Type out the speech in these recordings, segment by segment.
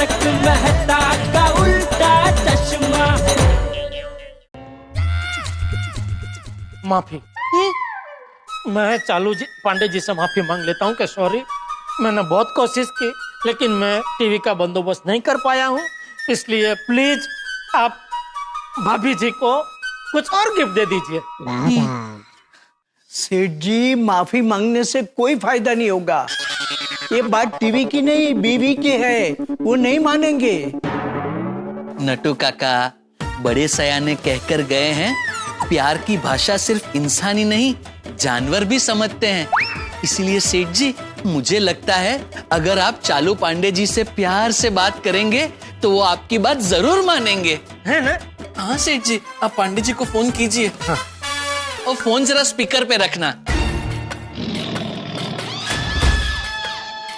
तारक मेहता का उल्टा चश्मा। माफी, मैं चालू जी पांडे जी से माफी मांग लेता हूँ कि सॉरी, मैंने बहुत कोशिश की लेकिन मैं टीवी का बंदोबस्त नहीं कर पाया हूँ, इसलिए प्लीज आप भाभी जी को कुछ और गिफ्ट दे दीजिए। सेठ जी, माफी मांगने से कोई फायदा नहीं होगा। ये बात टीवी की नहीं, बीवी की है, वो नहीं मानेंगे। नटू काका बड़े सयाने कहकर गए हैं, प्यार की भाषा सिर्फ इंसान ही नहीं जानवर भी समझते हैं। इसलिए सेठ जी, मुझे लगता है अगर आप चालू पांडे जी से प्यार से बात करेंगे तो वो आपकी बात जरूर मानेंगे, है ना? हाँ सेठ जी, आप पांडे जी को फोन कीजिए। हाँ। और फोन जरा स्पीकर पे रखना।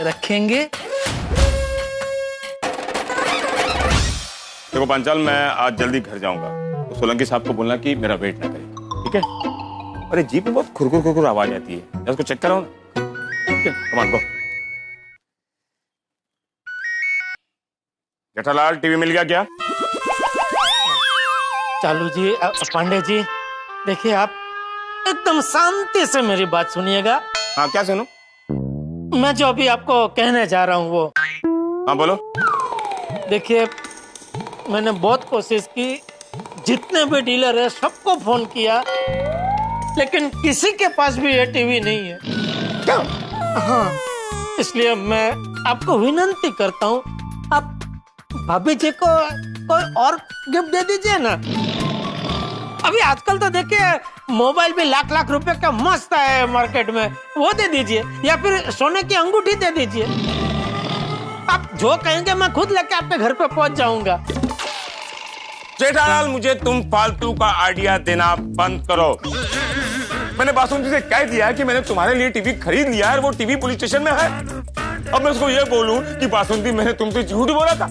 रखेंगे? देखो पांचाल, मैं आज जल्दी घर जाऊंगा, तो सोलंकी साहब को बोलना कि मेरा वेट ना करे, ठीक है? अरे जीप में बहुत खुरखुर खुरखुर आवाज आती है, उसको चेक कराओ ना। ठीक है, कमान गो। जेठालाल, टीवी मिल गया क्या? चालू जी, पांडे जी, देखिए आप एकदम शांति से मेरी बात सुनिएगा। हाँ, क्या सुनूं? मैं जो अभी आपको कहने जा रहा हूँ वो। हाँ बोलो। देखिए, मैंने बहुत कोशिश की, जितने भी डीलर है सबको फोन किया, लेकिन किसी के पास भी ये टीवी नहीं है। क्या? हाँ, इसलिए मैं आपको विनती करता हूँ, आप भाभी जी को कोई और गिफ्ट दे दीजिए ना। अभी आजकल तो देखिए मोबाइल भी लाख लाख रुपए का मस्त है मार्केट में, वो दे दीजिए, या फिर सोने की अंगूठी दे दीजिए। आप जो कहेंगे मैं खुद लेके आपके घर पे पहुंच जाऊंगा। जेठालाल, मुझे तुम फालतू का आइडिया देना बंद करो। मैंने बासुंदी से कह दिया है कि मैंने तुम्हारे लिए टीवी खरीद लिया है और वो टीवी पुलिस स्टेशन में है। अब मैं उसको ये बोलूं कि बासुंदी मैंने तुमसे झूठ बोला था?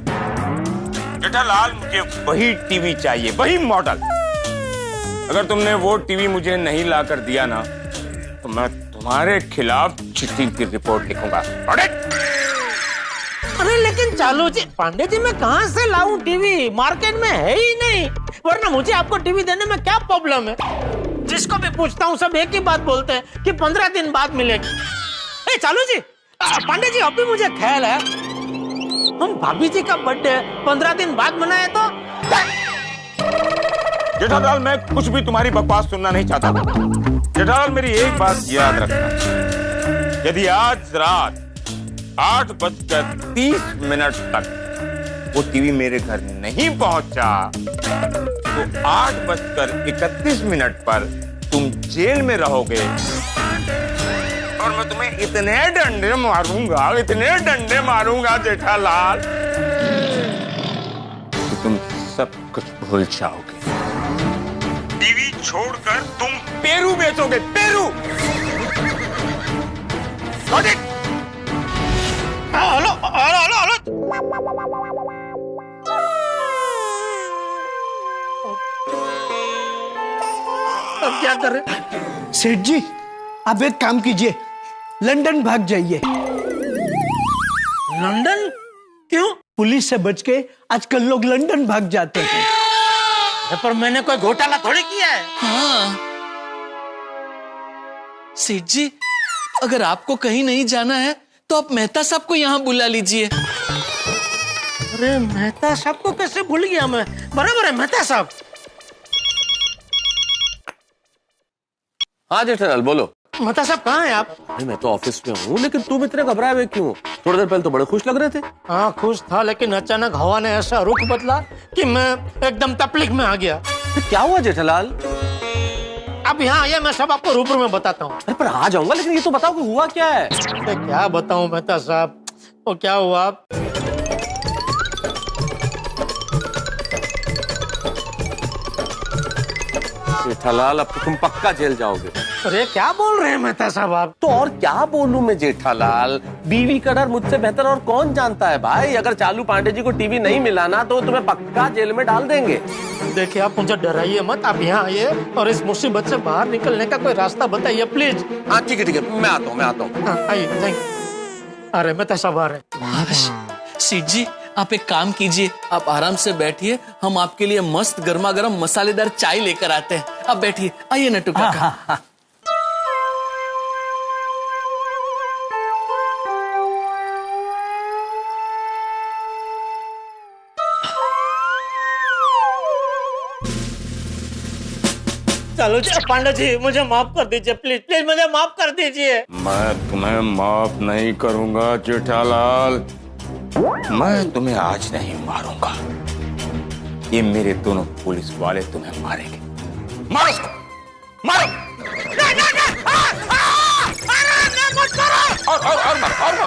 जेठालाल, मुझे वही टीवी चाहिए, वही मॉडल। अगर तुमने वो टीवी मुझे नहीं ला कर दिया ना, तो मैं तुम्हारे खिलाफ चिट्ठी की रिपोर्ट लिखूंगा। अरे लेकिन चालू जी, पांडे जी, मैं कहाँ से लाऊं टीवी? मार्केट में है ही नहीं, वरना मुझे आपको टीवी देने में क्या प्रॉब्लम है? जिसको भी पूछता हूँ सब एक ही बात बोलते हैं कि 15 दिन बाद मिलेगी। चालू जी, पांडे जी, अभी मुझे ख्याल है हम भाभी जी का बर्थडे 15 दिन बाद मनाए तो। जेठालाल, मैं कुछ भी तुम्हारी बकवास सुनना नहीं चाहता। जेठालाल, मेरी एक बात याद रखना, यदि आज रात 8:30 तक वो टीवी मेरे घर नहीं पहुंचा, तो 8:31 पर तुम जेल में रहोगे और मैं तुम्हें इतने डंडे मारूंगा जेठालाल कि तुम सब कुछ भूल जाओगे। टीवी छोड़कर तुम पेरू बेचोगे, पेरू। Hello hello hello hello. अब क्या करें? सेठ जी, आप एक काम कीजिए, लंदन भाग जाइए। लंदन? क्यों? पुलिस से बच के आजकल लोग लंदन भाग जाते हैं। पर मैंने कोई घोटाला थोड़ी किया है। हाँ सेठ जी, अगर आपको कहीं नहीं जाना है तो आप मेहता साहब को यहाँ बुला लीजिए। अरे मेहता साहब को कैसे भूल गया मैं? बराबर है मेहता साहब। हाँ जेठालाल, बोलो। मेहता साहब कहाँ हैं आप? अरे मैं तो ऑफिस में हूँ, लेकिन तुम इतने घबराए हुए क्यों? थोड़ी देर पहले तो बड़े खुश लग रहे थे। हाँ खुश था, लेकिन अचानक हवा ने ऐसा रुख बदला कि मैं एकदम तकलीफ में आ गया। क्या हुआ जेठालाल? अब यहाँ आइए, मैं सब आपको रूबरू में बताता हूँ। अरे पर आ जाऊंगा, लेकिन ये तो बताओ कि हुआ क्या है? क्या बताऊँ मेहता साहब, वो क्या हुआ, जेठालाल अब तो तुम पक्का जेल जाओगे। अरे क्या बोल रहे हैं मेहता साहब आप? तो और क्या बोलूं मैं जेठालाल, बीवी का डर मुझसे बेहतर और कौन जानता है भाई। अगर चालू पांडे जी को टीवी नहीं मिला ना तो तुम्हें पक्का जेल में डाल देंगे। देखिए आप मुझे डराइए मत, आप यहाँ आइए और इस मुसीबत से बाहर निकलने का कोई रास्ता बताइए प्लीज। हाँ ठीक है मैं आता हूँ हाँ, आइए। अरे मेहता साहब आ रहे। सेठ जी, आप एक काम कीजिए, आप आराम से बैठिए, हम आपके लिए मस्त गर्मा गर्म मसालेदार चाय लेकर आते हैं। आप बैठिए, आइए नट्टू काका। चलो जी पांडे जी, मुझे माफ कर दीजिए, प्लीज प्लीज मुझे माफ कर दीजिए। मैं तुम्हें माफ नहीं करूंगा जेठालाल, मैं तुम्हें आज नहीं मारूंगा। ये मेरे दोनों पुलिस वाले तुम्हें मारेंगे। मारो उसको, मारो। और मारो।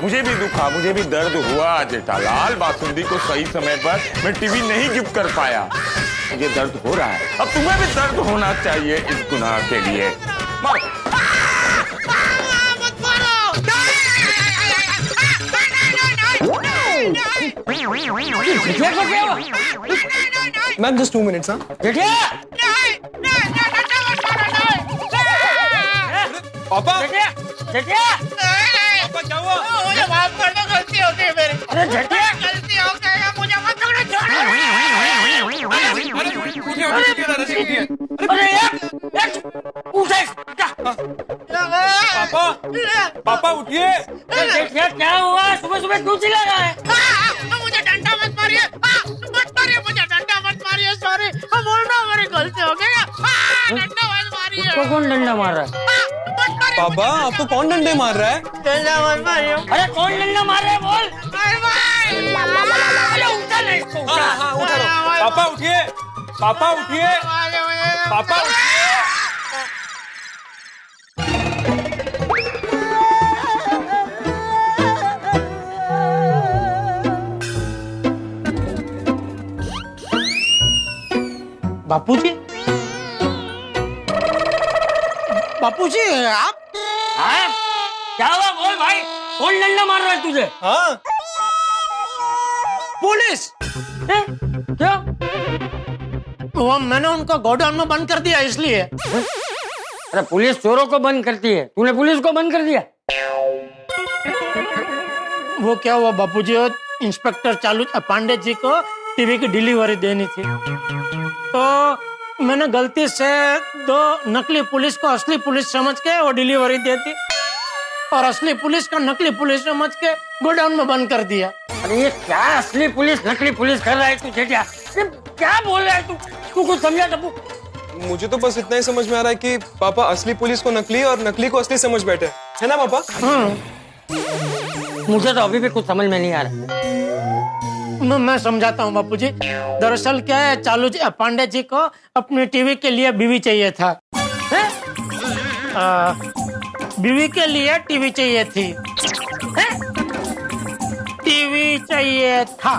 मुझे भी दुखा, मुझे भी दर्द हुआ जेठालाल। बासुंदी को सही समय पर मैं टीवी नहीं गिफ्ट कर पाया, मुझे दर्द हो रहा है। अब तुम्हें भी दर्द होना चाहिए इस गुनाह के लिए। मारो। Ma'am just 2 minutes. हाँ पापा पापा क्या हुआ? मुझे माफ कर दो, गलती हो गई मेरी। अरे झटिया, गलती हो गई, मुझे मत छोड़ो। अरे उठे पापा उठिए। क्या हुआ? सुबह सुबह क्यों चिल्ला रहा है? मुझे डंडा मत मारिए, मुझे डंडा मत मारिए। सॉरी, बोल रहा हूँ, मेरी गलती हो गई। डंडा मत मारिए। उसको कौन डंडा मार रहा है? पापा आपको कौन डंडे मार रहा है? डंडा मत मारिए। अरे कौन डंडा मार रहा है बोल। अरे उठा नहीं इसको, उठा। हाँ उठा लो। पापा उठिए, पापा उठिए, पापा उठिए। बापूजी, बापूजी आप? हाँ? क्या हुआ बोल भाई, कौन डंडा मार रहा है तुझे? हाँ पुलिस। क्या? वो मैंने उनको गोडाउन में बंद कर दिया इसलिए। अरे पुलिस चोरों को बंद करती है, तूने पुलिस को बंद कर दिया? वो क्या हुआ बापूजी, इंस्पेक्टर चालू पांडे जी को टीवी की डिलीवरी देनी थी, तो मैंने गलती से 2 नकली पुलिस को असली पुलिस समझ के वो डिलीवरी दे दी, और असली पुलिस को नकली पुलिस समझ के गोडाउन में बंद कर दिया। अरे ये क्या असली पुलिस नकली पुलिस कर रहा है तू जेठिया? क्या बोल रहा है तू कुछ समझा टप्पू? मुझे तो बस इतना ही समझ में आ रहा है कि पापा असली पुलिस को नकली और नकली को असली समझ बैठे, है ना पापा? मुझे तो अभी भी कुछ समझ में नहीं आ रहा। मैं समझाता हूँ बापूजी। दरअसल क्या है, चालू जी पांडे जी को अपनी टीवी के लिए बीवी चाहिए था। बीवी के लिए टीवी चाहिए थी। टीवी चाहिए था।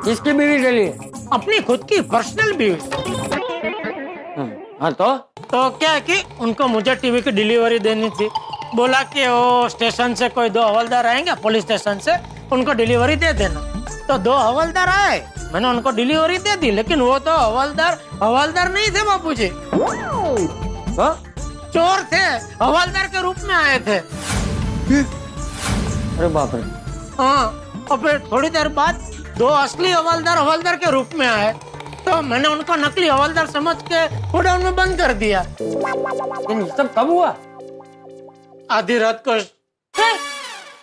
किसकी बीवी के लिए? अपनी खुद की पर्सनल बीवी। हाँ तो क्या है कि उनको मुझे टीवी की डिलीवरी देनी थी। बोला कि वो स्टेशन से कोई 2 हवलदार आएंगे, पुलिस स्टेशन से, उनको डिलीवरी दे देना। तो 2 हवलदार आए, मैंने उनको डिलीवरी दे दी, लेकिन वो तो हवलदार नहीं थे बापूजी, चोर थे, हवलदार के रूप में आए थे। अरे बाप रे। हाँ, और फिर थोड़ी देर बाद 2 असली हवलदार के रूप में आए, तो मैंने उनको नकली हवलदार समझ के गोडाउन में बंद कर दिया। ये सब कब हुआ? आधी रात को।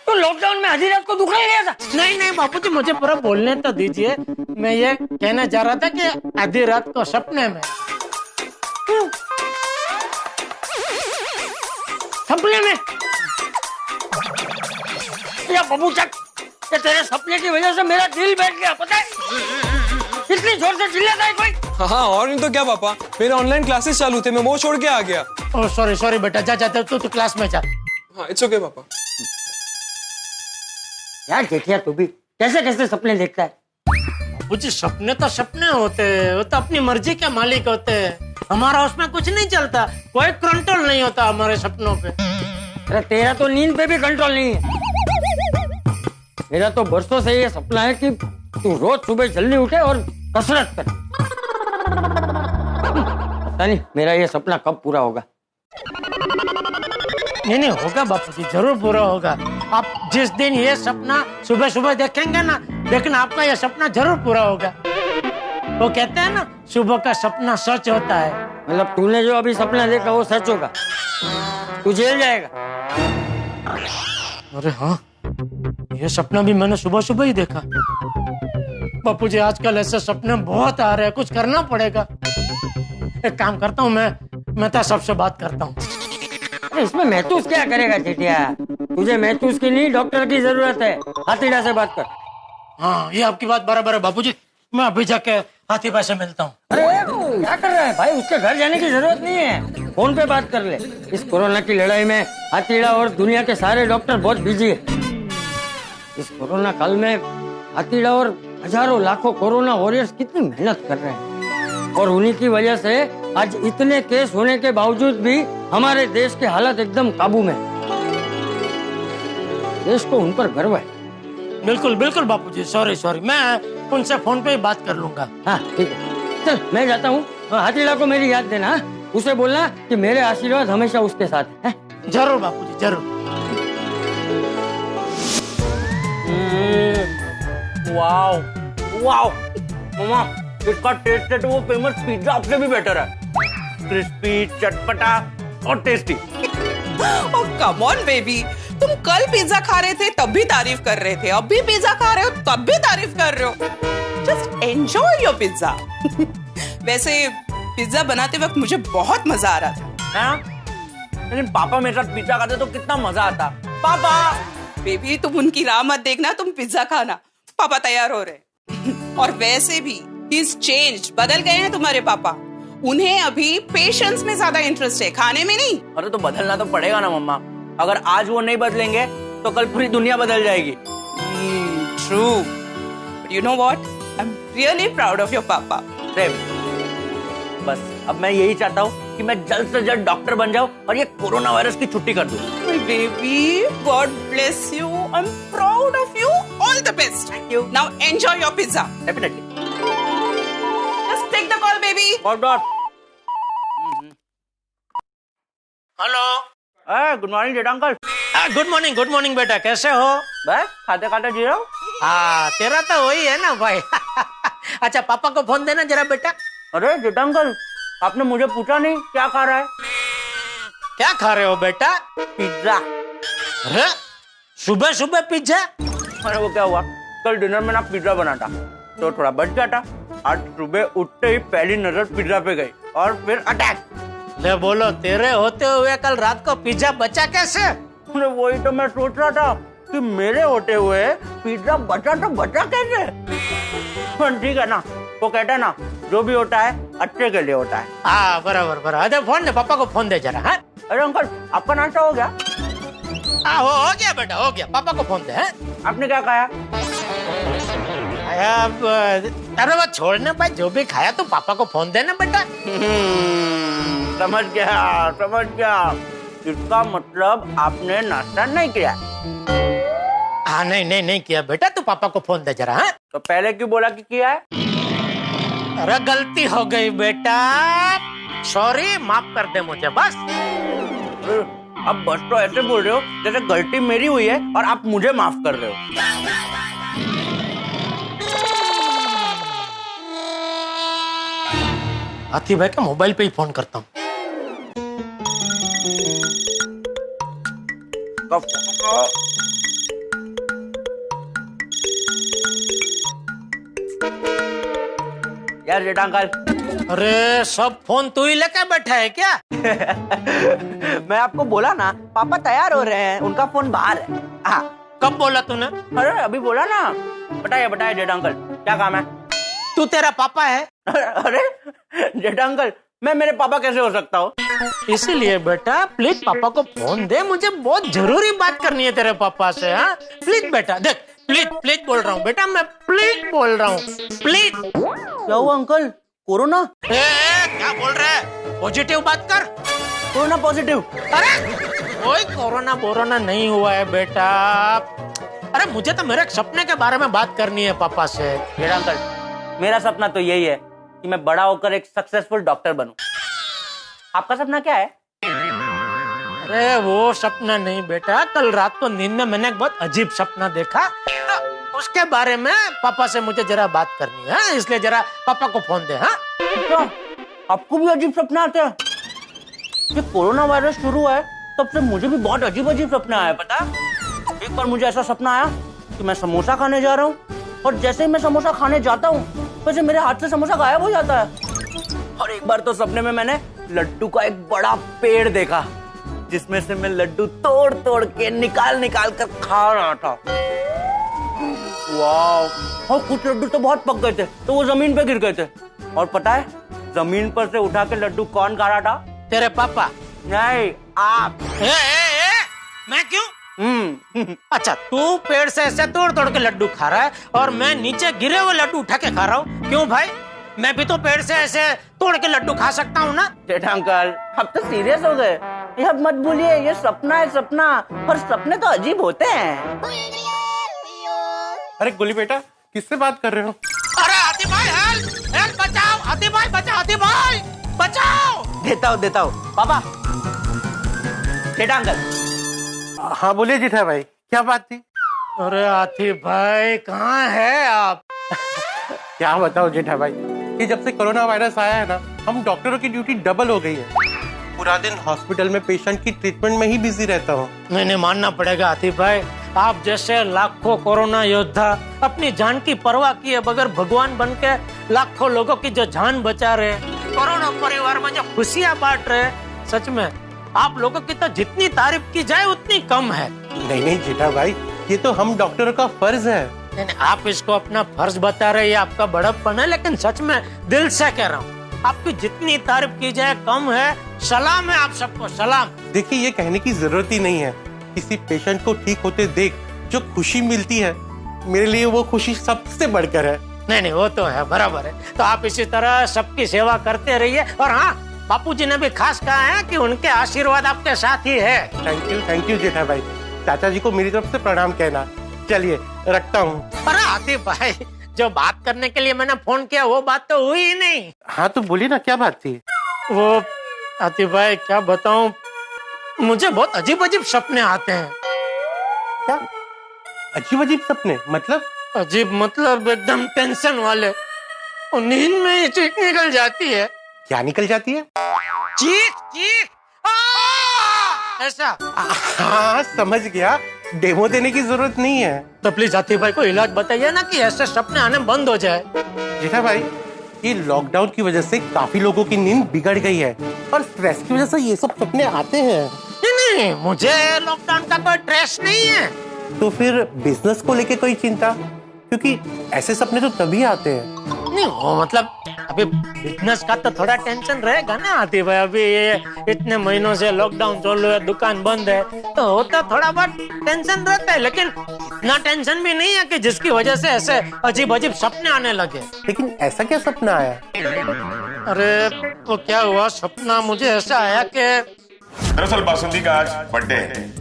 तो लॉकडाउन में आधी रात को दुकान गया था? नहीं बापूजी, मुझे पूरा बोलने तो दीजिए। मैं ये कहना चाह रहा था कि आधी रात को सपने में। सपने में? या बाबू चक, ये तेरे सपने की वजह से मेरा दिल बैठ गया, पता है? इतनी जोर से चिल्लाता है कोई? हाँ और नहीं तो क्या पापा, मेरे ऑनलाइन क्लासेस चालू थे, मैं वो छोड़ के आ गया। ओह सॉरी बेटा, जा तू क्लास में जा। हाँ इट्स ओके पापा। यार जेठिया तू भी कैसे सपने देखता है? मुझे सपने तो सपने होते हैं, वो तो अपनी मर्जी के मालिक होते हैं। हमारा उसमें कुछ नहीं चलता, कोई कंट्रोल नहीं होता हमारे सपनों पे। अरे तेरा तो नींद पे भी कंट्रोल नहीं है। मेरा तो बरसों से ये सपना है कि तू रोज सुबह जल्दी उठे और कसरत कर। पता नहीं मेरा ये सपना कब पूरा होगा। नहीं होगा बापूजी, जरूर पूरा होगा। आप जिस दिन ये सपना सुबह सुबह देखेंगे ना, देखना आपका ये सपना जरूर पूरा होगा। वो कहते हैं ना, सुबह का सपना सच होता है। मतलब तूने जो अभी सपना देखा वो सच होगा? तू जेल जाएगा? अरे हाँ, ये सपना भी मैंने सुबह सुबह ही देखा। बापूजी आजकल ऐसे सपने बहुत आ रहे हैं, कुछ करना पड़ेगा। एक काम करता हूँ, मैं तो सबसे बात करता हूँ। अरे इसमें महसूस क्या करेगा चेटिया? तुझे महसूस की नहीं, डॉक्टर की जरूरत है। हाथीड़ा से बात कर। हाँ, ये आपकी बात बराबर है बापूजी। मैं अभी जाके हाथी भाई से मिलता हूँ। अरे क्या कर रहा है भाई? उसके घर जाने की जरूरत नहीं है, फोन पे बात कर ले। इस कोरोना की लड़ाई में हाथीड़ा और दुनिया के सारे डॉक्टर बहुत बिजी है। इस कोरोना काल में हाथीड़ा और हजारों लाखों कोरोना वॉरियर्स कितनी मेहनत कर रहे हैं, और उन्हीं की वजह से आज इतने केस होने के बावजूद भी हमारे देश के हालत एकदम काबू में। देश को उन पर गर्व है। बिल्कुल बिल्कुल बापूजी, सॉरी, मैं उनसे फोन पे ही बात कर लूंगा। हाँ ठीक है, चल मैं जाता हूँ। हाथीड़ा को मेरी याद देना, उसे बोलना कि मेरे आशीर्वाद हमेशा उसके साथ है। जरूर बापूजी, जरूर। वाओ वाओ मामा, इसका टेस्ट है तो वो फेमस पिज्जा आपसे भी बेटर है। क्रिस्पी, चटपटा और tasty. Oh come on baby, तुम कल पिज्जा खा रहे थे तब भी तारीफ कर रहे थे, अब भी पिज्जा खा रहे हो तब भी तारीफ कर रहे हो। Just enjoy your pizza. वैसे पिज्जा बनाते वक्त मुझे बहुत मजा आ रहा था। हाँ? लेकिन पापा मेरे साथ पिज्जा खाते तो कितना मजा आता। पापा! बेबी तुम उनकी राह मत देखना, तुम पिज्जा खाना। पापा तैयार हो रहे। और वैसे भी he's changed, बदल गए हैं तुम्हारे पापा। उन्हें अभी पेशेंस में ज्यादा इंटरेस्ट है, खाने में नहीं। अरे तो बदलना तो पड़ेगा ना मम्मा, अगर आज वो नहीं बदलेंगे तो कल पूरी दुनिया बदल जाएगी। True, you know what, I am really proud of your पापा। बस अब मैं यही चाहता हूँ कि मैं जल्द से जल्द डॉक्टर बन जाऊँ और ये कोरोना वायरस की छुट्टी कर दूँ। Baby God bless you, I am proud of you, all the best. Thank you. Now enjoy your pizza. Definitely. Just take the call baby. Hello, good morning Jetha uncle. Good morning बेटा, कैसे हो? बस खाते खाते जी रहा हूँ। हाँ, तेरा तो वही है ना भाई। अच्छा पापा को फोन देना जरा बेटा। अरे जेठा अंकल, आपने मुझे पूछा नहीं क्या खा रहा है? क्या खा रहे हो बेटा? पिज्जा। अरे सुबह सुबह पिज्जा? अरे वो क्या हुआ, कल डिनर में ना पिज्जा बना था तो थोड़ा बच गया था। आज सुबह उठते ही पहली नजर पिज्जा पे गई और फिर अटैक। ले बोलो, तेरे होते हुए कल रात को पिज्जा बचा कैसे? अरे वही तो मैं सोच रहा था कि मेरे होते हुए पिज्जा बचा तो बचा कैसे। ठीक है ना, वो कहता है ना, जो भी होता है अच्छे के लिए होता है। हाँ बराबर। अरे फोन दे, पापा को फोन दे जरा। हाँ? अरे अंकल, आपका नाश्ता हो गया? हो गया बेटा, हो गया। पापा को फोन दे। हाँ? आपने क्या खाया? अरे वो छोड़ने भाई, जो भी खाया तो पापा को फोन देना बेटा। समझ गया। इसका मतलब आपने नाश्ता नहीं किया? हाँ नहीं किया बेटा, तू पापा को फोन दे जरा। हाँ? तो पहले क्यों बोला कि किया है? अरे गलती हो गई बेटा, सॉरी, माफ कर दे मुझे बस। अब बस तो ऐसे बोल रहे हो जैसे गलती मेरी हुई है और आप मुझे माफ कर रहे हो। हाथी भाई का मोबाइल पे ही फोन करता हूँ। यार जेठा अंकल। अरे सब फोन तू ही लेकर बैठा है क्या? मैं आपको बोला ना, पापा तैयार हो रहे हैं, उनका फोन बाहर है। हाँ। कब बोला तूने? अरे अभी बोला ना। बताइए जेठा अंकल, क्या काम है? तू तेरा पापा है? अरे जेठा अंकल, मैं मेरे पापा कैसे हो सकता हूँ? इसीलिए बेटा प्लीज पापा को फोन दे, मुझे बहुत जरूरी बात करनी है तेरे पापा से। हाँ प्लीज बेटा, देख प्लीज बोल रहा हूँ बेटा, मैं प्लीज बोल रहा हूँ, प्लीज। क्या हुआ अंकल, कोरोना? क्या बोल रहे हैं? पॉजिटिव बात कर। Corona positive? अरे कोई कोरोना नहीं हुआ है बेटा। अरे मुझे तो मेरे सपने के बारे में बात करनी है पापा से। जेठा अंकल, मेरा सपना तो यही है कि मैं बड़ा होकर एक सक्सेसफुल डॉक्टर बनूं। आपका सपना क्या है? अरे वो सपना नहीं बेटा, कल रात को नींद में मैंने एक बहुत अजीब सपना देखा, तो उसके बारे में पापा से मुझे जरा बात करनी है, इसलिए जरा पापा को फोन दे। हाँ तो आपको भी अजीब सपना आते हैं? ये कोरोना वायरस शुरू है तब से मुझे भी बहुत अजीब अजीब सपने आए, पता है? एक बार मुझे ऐसा सपना आया कि मैं समोसा खाने जा रहा हूँ और जैसे ही मैं समोसा खाने जाता हूँ वैसे मेरे हाथ से समोसा गायब हो जाता है। और एक बार तो सपने में मैंने लड्डू का एक बड़ा पेड़ देखा जिसमें से मैं लड्डू तोड़ तोड़ के निकाल कर खा रहा था। वाह! और कुछ लड्डू तो बहुत पक गए थे तो वो जमीन पे गिर गए थे। और पता है जमीन पर से उठा के लड्डू कौन खा रहा था? तेरे पापा? नहीं, आप। मैं क्यों? अच्छा, तू पेड़ से ऐसे तोड़ तोड़ के लड्डू खा रहा है और मैं नीचे गिरे हुए लड्डू उठा के खा रहा हूँ। क्यों भाई, मैं भी तो पेड़ से ऐसे तोड़ के लड्डू खा सकता हूँ ना? जेठा अंकल, अब तो सीरियस हो गए। ये मत भूलिए, ये सपना है सपना, और सपने तो अजीब होते हैं। अरे गोली बेटा, किससे बात कर रहे हो? अरे हाथी भाई, हेल्प, बचाओ हाथी भाई, बचाओ हाथी भाई, बचाओ। देता हूँ पापा। जेठा अंकल। हाँ बोलिए जेठा भाई, क्या बात थी? अरे हाथी भाई, कहाँ है आप? क्या बताओ जेठा भाई, कि जब से कोरोना वायरस आया है ना, हम डॉक्टरों की ड्यूटी डबल हो गई है। पूरा दिन हॉस्पिटल में पेशेंट की ट्रीटमेंट में ही बिजी रहता हूँ। मैंने मानना पड़ेगा हाथी भाई, आप जैसे लाखों कोरोना योद्धा अपनी जान की परवाह किए बगैर भगवान बन के लाखों लोगों की जो जान बचा रहे, कोरोना परिवार में जो खुशियाँ बांट रहे, सच में आप लोगों की तो जितनी तारीफ की जाए उतनी कम है। नहीं जेठा भाई, ये तो हम डॉक्टरों का फर्ज है। आप इसको अपना फर्ज बता रहे, ये आपका बड़प्पन है, लेकिन सच में दिल से कह रहा हूँ, आपकी जितनी तारीफ की जाए कम है। सलाम है आप सबको, सलाम। देखिए, ये कहने की जरूरत ही नहीं है। किसी पेशेंट को ठीक होते देख जो खुशी मिलती है, मेरे लिए वो खुशी सबसे बढ़कर है। नहीं, वो तो है, बराबर है। तो आप इसी तरह सबकी सेवा करते रहिए। और हाँ, बापूजी ने भी खास कहा है कि उनके आशीर्वाद आपके साथ ही है। थैंक यू जेठा भाई। चाचा जी को मेरी तरफ से प्रणाम कहना। चलिए रखता हूँ। अरे हाथी भाई, जो बात करने के लिए मैंने फोन किया वो बात तो हुई ही नहीं। हाँ तो बोलिए ना, क्या बात थी? वो हाथी भाई, क्या बताऊं, मुझे बहुत अजीब अजीब सपने आते हैं। क्या अजीब अजीब सपने? मतलब? अजीब मतलब एकदम टेंशन वाले, और नींद में ही चीख निकल जाती है। क्या निकल जाती है? चीख ऐसा। हाँ समझ गया, डेमो देने की जरूरत नहीं है। तो प्लीज हाथी भाई को इलाज बताइए ना कि ऐसे सपने आने बंद हो जाए। जेठा भाई, ये लॉकडाउन की वजह से काफी लोगों की नींद बिगड़ गई है और स्ट्रेस की वजह से ये सब सपने आते हैं। नहीं, मुझे लॉकडाउन का कोई स्ट्रेस नहीं है। तो फिर बिजनेस को लेके कोई चिंता? क्योंकि ऐसे सपने तो तभी आते हैं। नहीं, वो मतलब अभी बिजनेस का तो थोड़ा टेंशन रहेगा ना हाथी भाई। अभी ये इतने महीनों से लॉकडाउन चालू है, दुकान बंद है, तो होता थोड़ा बहुत टेंशन रहता है, लेकिन इतना टेंशन भी नहीं है कि जिसकी वजह से ऐसे अजीब अजीब सपने आने लगे। लेकिन ऐसा क्या सपना आया? अरे वो क्या हुआ, सपना मुझे ऐसा आया कि दरअसल बासुंदी का आज बर्थडे है,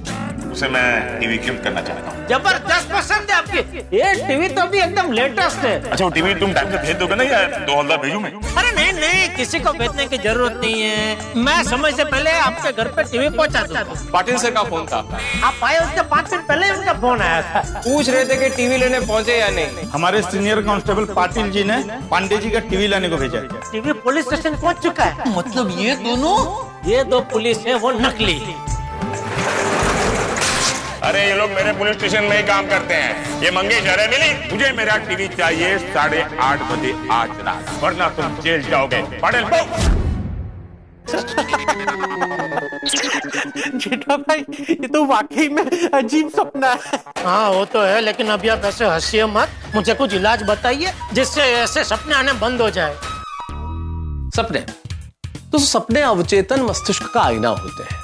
उसे मैं टीवी गिफ्ट करना चाहता हूँ। जबरदस्त पसंद है आपकी। ये टीवी तो अभी एकदम लेटेस्ट है। अच्छा, वो टीवी तुम टाइम से भेज दोगे ना या 2 हवलदार भेजूं मैं? अरे नहीं, किसी को भेजने की जरूरत नहीं है। मैं समय से पहले आपके घर पे टीवी पहुंचा दूंगा। पाटिल सर का फोन था, आप आए उसके 5 मिनट पहले उनका फोन आया था। पूछ रहे थे कि टीवी लेने पहुंचे या नहीं। हमारे सीनियर कांस्टेबल पाटिल जी ने पांडे जी का टीवी लाने को भेजा है। टीवी पुलिस स्टेशन पहुंच चुका है। मतलब ये दो पुलिस है, वो नकली। अरे ये लोग मेरे पुलिस स्टेशन में ही काम करते हैं। ये मंगे जा रहे मिली, मुझे मेरा टीवी चाहिए 8:30 बजे आज रात, वरना तुम जेल जाओगे। पाटिल जेठा भाई, ये तो वाकई में अजीब सपना है। हाँ वो तो है, लेकिन अभी आप ऐसे हंसिए मत। मुझे कुछ इलाज बताइए जिससे ऐसे सपने आने बंद हो जाए। सपने तो सपने अवचेतन मस्तिष्क का आईना होते हैं।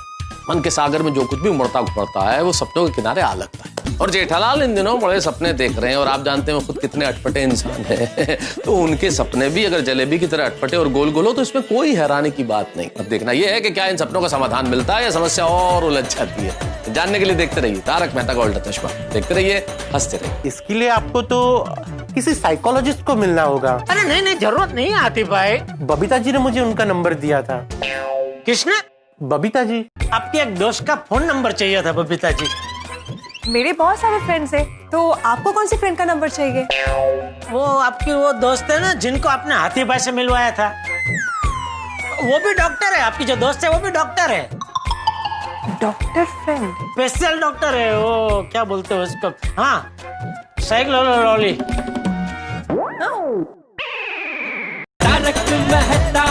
मन के सागर में जो कुछ भी उमड़ता उमड़ता है वो सपनों के किनारे आ लगता है। और जेठालाल इन दिनों बड़े सपने देख रहे हैं, और आप जानते हैं वो खुद कितने अटपटे इंसान हैं। तो उनके सपने भी अगर जलेबी की तरह अटपटे और गोल गोल हो तो इसमें कोई हैरानी की बात नहीं। अब देखना यह है कि क्या इन सपनों का समाधान मिलता है या समस्या और उलझ जाती है। जानने के लिए देखते रहिए तारक मेहता का उल्टा चश्मा। देखते रहिए, हंसते रहिए। इसके लिए आपको तो किसी साइकोलॉजिस्ट को मिलना होगा। अरे नहीं, जरूरत नहीं आती भाई। बबीता जी ने मुझे उनका नंबर दिया था। किसने? बबीता जी, आपके एक दोस्त का फोन नंबर चाहिए था बबीता जी। मेरे बहुत सारे फ्रेंड्स हैं, तो आपको कौन सी फ्रेंड का नंबर चाहिए? वो आपकी वो दोस्त है ना जिनको आपने हाथी भाई से मिलवाया था, वो भी डॉक्टर है। आपकी जो दोस्त है वो भी डॉक्टर है। Doctor friend? स्पेशल डॉक्टर है वो, क्या बोलते हैं उसको? हाँ, साइक्लोलॉजी। तारक मेहता